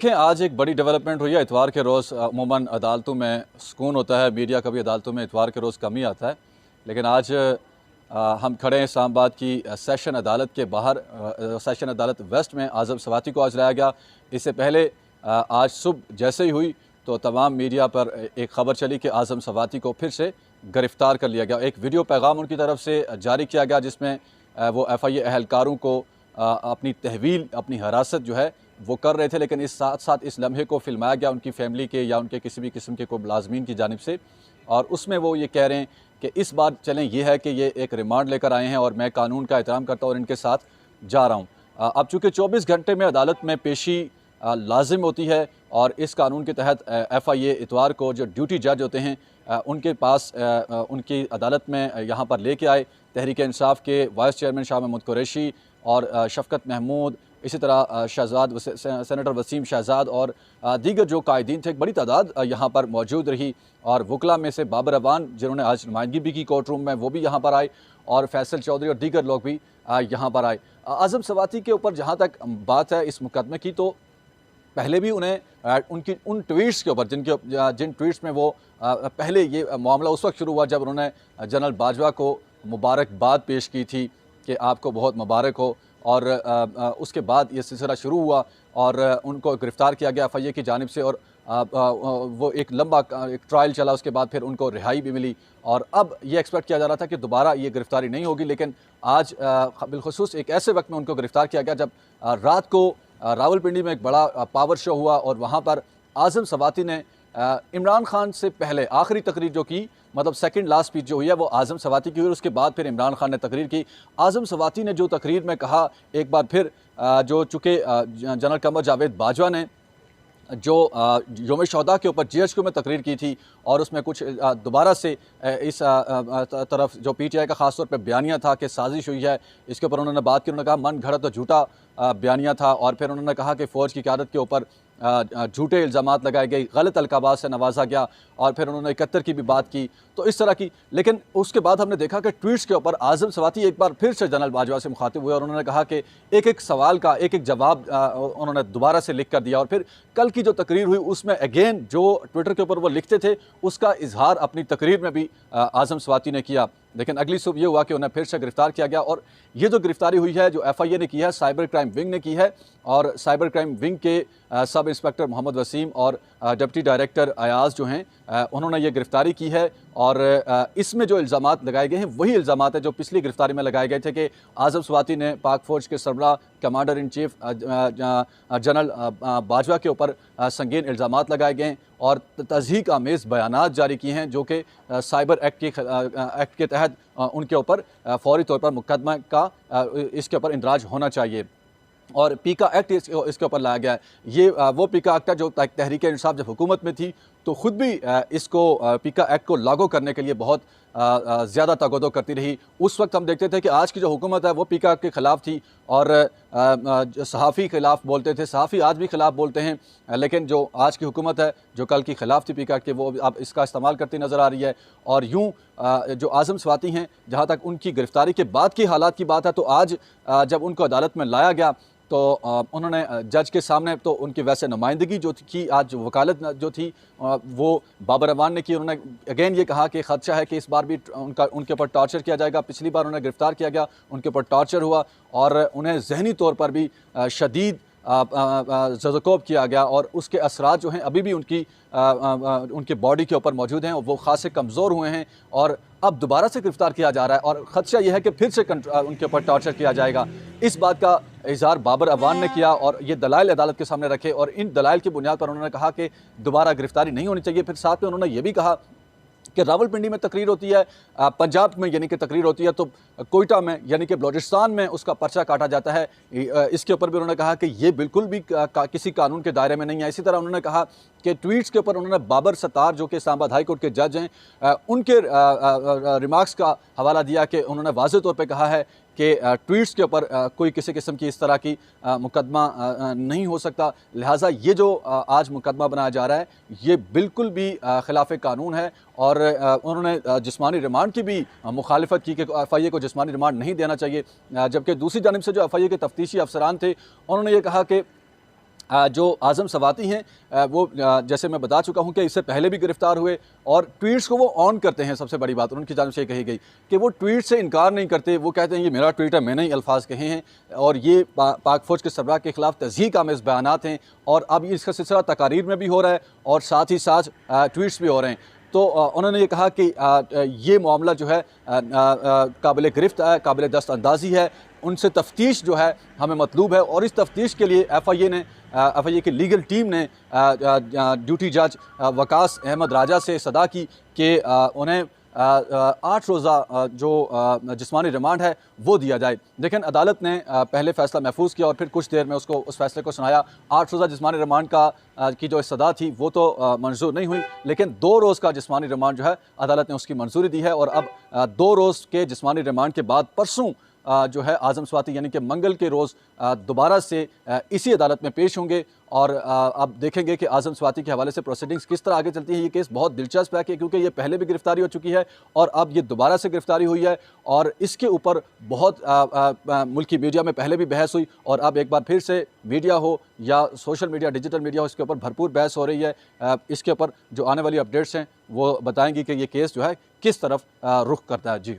देखें, आज एक बड़ी डेवलपमेंट हुई है। इतवार के रोज़ अमूमन अदालतों में सुकून होता है, मीडिया का भी अदालतों में इतवार के रोज़ कम ही आता है। लेकिन आज हम खड़े हैं इस्लामाबाद की सेशन अदालत के बाहर। सेशन अदालत वेस्ट में आज़म सवाती को आज लाया गया। इससे पहले आज सुबह जैसे ही हुई तो तमाम मीडिया पर एक ख़बर चली कि आज़म सवाती को फिर से गिरफ़्तार कर लिया गया। एक वीडियो पैगाम उनकी तरफ से जारी किया गया जिसमें वो FIA अहलकारों को अपनी तहवील, अपनी हिरासत जो है वो कर रहे थे, लेकिन इस साथ साथ इस लम्हे को फिल्माया गया उनकी फैमिली के या उनके किसी भी किस्म के कोई मुलाजमीन की जानिब से। और उसमें वो ये कह रहे हैं कि इस बार चलें ये है कि ये एक रिमांड लेकर आए हैं और मैं कानून का एहतराम करता हूँ और इनके साथ जा रहा हूँ। अब चूँकि 24 घंटे में अदालत में पेशी लाजिम होती है और इस कानून के तहत FIA इतवार को जो ड्यूटी जज होते हैं उनके पास उनकी अदालत में यहाँ पर लेके आए। तहरीक इंसाफ के वाइस चेयरमैन शाह महमूद कुरैशी और शफ़कत महमूद, इसी तरह सेनेटर वसीम शहजाद और दीगर जो कायदीन थे, एक बड़ी तादाद यहाँ पर मौजूद रही। और वकला में से बाबर अवान जिन्होंने आज नुमाइंदगी भी की कोर्ट रूम में, वो भी यहाँ पर आए और फैसल चौधरी और दीगर लोग भी यहाँ पर आए। आज़म सवाती के ऊपर जहाँ तक बात है इस मुकदमे की, तो पहले भी उन्हें उनकी उन ट्वीट्स के ऊपर जिन ट्वीट्स में वो पहले ये मामला उस वक्त शुरू हुआ जब उन्होंने जनरल बाजवा को मुबारकबाद पेश की थी कि आपको बहुत मुबारक हो, और उसके बाद ये सिलसिला शुरू हुआ और उनको गिरफ़्तार किया गया FIA की जानिब से। और वो एक लंबा एक ट्रायल चला, उसके बाद फिर उनको रिहाई भी मिली और अब ये एक्सपेक्ट किया जा रहा था कि दोबारा ये गिरफ़्तारी नहीं होगी। लेकिन आज बिलखुसूस एक ऐसे वक्त में उनको गिरफ़्तार किया गया जब रात को रावलपिंडी में एक बड़ा पावर शो हुआ और वहाँ पर आज़म सवाती ने इमरान खान से पहले आखिरी तकरीर जो की, मतलब सेकंड लास्ट स्पीच जो हुई है वो आज़म सवाती की हुई। उसके बाद फिर इमरान खान ने तकरीर की। आज़म सवाती ने जो तकरीर में कहा, एक बार फिर जो चूँकि जनरल कमर जावेद बाजवा ने जो यौम शहदा के ऊपर GHQ में तकरीर की थी और उसमें कुछ दोबारा से इस तरफ जो PTI का ख़ास तौर पे बयानिया था कि साजिश हुई है, इसके ऊपर उन्होंने बात की। उन्होंने कहा मन घड़त तो झूठा बयानिया था और फिर उन्होंने कहा कि फ़ौज की क़यादत के ऊपर झूठे इल्ज़ामात लगाए गए, गलत अलकाबात से नवाजा गया और फिर उन्होंने 71 की भी बात की, तो इस तरह की। लेकिन उसके बाद हमने देखा कि ट्वीट्स के ऊपर आज़म सवाती एक बार फिर से जनरल बाजवा से मुखातिब हुए और उन्होंने कहा कि एक एक सवाल का एक एक जवाब उन्होंने दोबारा से लिख कर दिया। और फिर कल की जो तकरीर हुई उसमें अगेन जो ट्विटर के ऊपर वो लिखते थे उसका इजहार अपनी तकरीर में भी आज़म सवाती ने किया। लेकिन अगली सुबह ये हुआ कि उन्हें फिर से गिरफ़्तार किया गया और ये जो गिरफ़्तारी हुई है जो FIA ने की है, साइबर क्राइम विंग ने की है और साइबर क्राइम विंग के सब इंस्पेक्टर मोहम्मद वसीम और डिप्टी डायरेक्टर अयाज जो हैं उन्होंने ये गिरफ़्तारी की है। और इसमें जो इल्ज़ामात लगाए गए हैं वही इल्ज़ामात है जो पिछली गिरफ़्तारी में लगाए गए थे कि आज़म सवाती ने पाक फ़ौज के सरबराह commander in chief general Bajwa के ऊपर संगीन इल्ज़ामात लगाए गए और तज़हीक आमेज़ बयानात जारी किए हैं जो कि साइबर एक्ट के तहत उनके ऊपर फ़ौरी तौर पर मुकदमा का इसके ऊपर इंदराज होना चाहिए और पीका एक्ट इसके ऊपर लाया गया है। ये वो पीका एक्ट है जो तहरीक इंसाफ जब हुकूमत में थी तो ख़ुद भी इसको पीका एक्ट को लागू करने के लिए बहुत ज़्यादा तगदो करती रही। उस वक्त हम देखते थे कि आज की जो हुकूमत है वो पीका एक्ट के ख़िलाफ़ थी और सहाफ़ी ख़िलाफ़ बोलते थे, सहाफ़ी आज भी ख़िलाफ़ बोलते हैं, लेकिन जो आज की हुकूमत है जो कल की ख़िलाफ़ थी पीका एक्ट के, वो अब इसका इस्तेमाल करती नज़र आ रही है। और यूँ जो आज़म सवाती हैं, जहाँ तक उनकी गिरफ़्तारी के बाद की हालात की बात है, तो आज जब उनको अदालत में लाया गया तो उन्होंने जज के सामने तो उनकी वैसे नुमाइंदगी जो थी, आज वकालत जो थी वो बाबर अवान ने की। उन्होंने अगेन ये कहा कि ख़दशा है कि इस बार भी उनके ऊपर टॉर्चर किया जाएगा। पिछली बार उन्हें गिरफ़्तार किया गया, उनके ऊपर टॉर्चर हुआ और उन्हें ज़हनी तौर पर भी शदीद ज़ज़कोब किया गया और उसके असरात जो हैं अभी भी उनकी बॉडी के ऊपर मौजूद हैं। वो ख़ासे कमज़ोर हुए हैं और अब दोबारा से गिरफ़्तार किया जा रहा है और ख़दशा यह है कि फिर से उनके ऊपर टॉर्चर किया जाएगा। इस बात का इज़हार बाबर अवान ने किया और ये दलाइल अदालत के सामने रखे और इन दलाइल की बुनियाद पर उन्होंने कहा कि दोबारा गिरफ़्तारी नहीं होनी चाहिए। फिर साथ में उन्होंने ये भी कहा कि रावलपिंडी में तकरीर होती है, पंजाब में यानी कि तकरीर होती है, तो कोयटा में यानी कि बलोचिस्तान में उसका पर्चा काटा जाता है। इसके ऊपर भी उन्होंने कहा कि ये बिल्कुल भी किसी कानून के दायरे में नहीं है। इसी तरह उन्होंने कहा कि ट्वीट्स के ऊपर उन्होंने बाबर सत्तार जो कि इस्लामाबाद हाई कोर्ट के जज हैं उनके रिमार्क्स का हवाला दिया कि उन्होंने वाज़ेह तौर पर कहा है कि ट्वीट्स के ऊपर कोई किसी किस्म की इस तरह की मुकदमा नहीं हो सकता। लिहाजा ये जो आज मुकदमा बनाया जा रहा है ये बिल्कुल भी खिलाफ कानून है और उन्होंने जिस्मानी रिमांड की भी मुखालिफत की कि FIA को जिस्मानी रिमांड नहीं देना चाहिए। जबकि दूसरी जानिब से जो FIA के तफ्तीशी अफसरान थे उन्होंने ये कहा कि जो आज़म सवाती हैं वो जैसे मैं बता चुका हूं कि इससे पहले भी गिरफ्तार हुए और ट्वीट्स को वो ऑन करते हैं। सबसे बड़ी बात उनकी जानिब से कही गई कि वो ट्वीट से इनकार नहीं करते। वो कहते हैं ये मेरा ट्वीट है, मैंने ही अल्फाज कहे हैं और ये पाक फ़ौज के सरबराह के ख़िलाफ़ तज़हीक आमेज़ बयानात हैं और अब इसका सिलसिला तकारीर में भी हो रहा है और साथ ही साथ ट्वीट्स भी हो रहे हैं। तो उन्होंने ये कहा कि ये मामला जो है काबिल गिरफ्त है, काबिल दस्त अंदाज़ी है, उनसे तफ्तीश जो है हमें मतलूब है और इस तफ्तीश के लिए FIA की लीगल टीम ने ड्यूटी जज वकास अहमद राजा से सदा की कि उन्हें 8 रोज़ा जो जिस्मानी रिमांड है वो दिया जाए। लेकिन अदालत ने पहले फ़ैसला महफूज किया और फिर कुछ देर में उस फ़ैसले को सुनाया। 8 रोज़ा जिस्मानी रिमांड की जो सदा थी वो तो मंजूर नहीं हुई, लेकिन 2 रोज़ का जिस्मानी रिमांड जो है अदालत ने उसकी मंजूरी दी है और अब 2 रोज़ के जिस्मानी रिमांड के बाद परसों जो है आज़म स्वाति यानी कि मंगल के रोज़ दोबारा से इसी अदालत में पेश होंगे और अब देखेंगे कि आज़म स्वाति के हवाले से प्रोसीडिंग्स किस तरह आगे चलती है। ये केस बहुत दिलचस्प है क्योंकि ये पहले भी गिरफ्तारी हो चुकी है और अब ये दोबारा से गिरफ्तारी हुई है और इसके ऊपर बहुत मुल्की मीडिया में पहले भी बहस हुई और अब एक बार फिर से मीडिया हो या सोशल मीडिया, डिजिटल मीडिया हो, इसके ऊपर भरपूर बहस हो रही है। इसके ऊपर जो आने वाली अपडेट्स हैं वो बताएंगी कि ये केस जो है किस तरफ रुख करता है। जी।